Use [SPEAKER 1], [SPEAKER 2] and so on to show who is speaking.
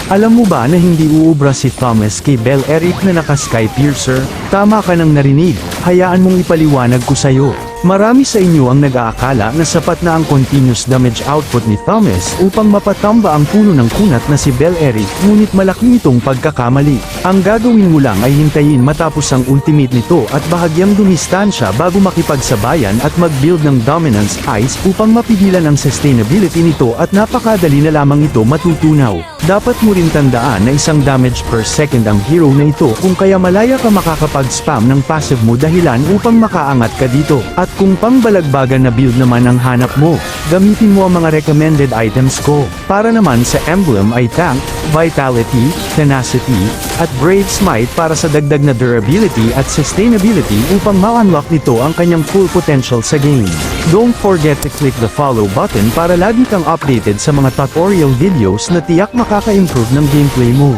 [SPEAKER 1] Alam mo ba na hindi uubra si Thomas kay Bell Eric na naka-Sky Piercer? Tama ka nang narinig, hayaan mong ipaliwanag ko sa'yo. Marami sa inyo ang nag-aakala na sapat na ang continuous damage output ni Thomas upang mapatamba ang puno ng kunat na si Bell Eric, ngunit malaki itong pagkakamali. Ang gagawin mo lang ay hintayin matapos ang ultimate nito at bahagyang dumistansya bago makipagsabayan at mag-build ng dominance ice upang mapigilan ang sustainability nito at napakadali na lamang ito matutunaw. Dapat mo rin tandaan na isang damage per second ang hero na ito kung kaya malaya ka makakapag-spam ng passive mo dahilan upang makaangat ka dito. At kung pangbalagbagan na build naman ang hanap mo, gamitin mo ang mga recommended items ko. Para naman sa emblem ay Tank, Vitality, Tenacity, at Brave Smite para sa dagdag na durability at sustainability upang ma-unlock nito ang kanyang full potential sa game. Don't forget to click the follow button para lagi kang updated sa mga tutorial videos na tiyak makaka-improve ng gameplay mo.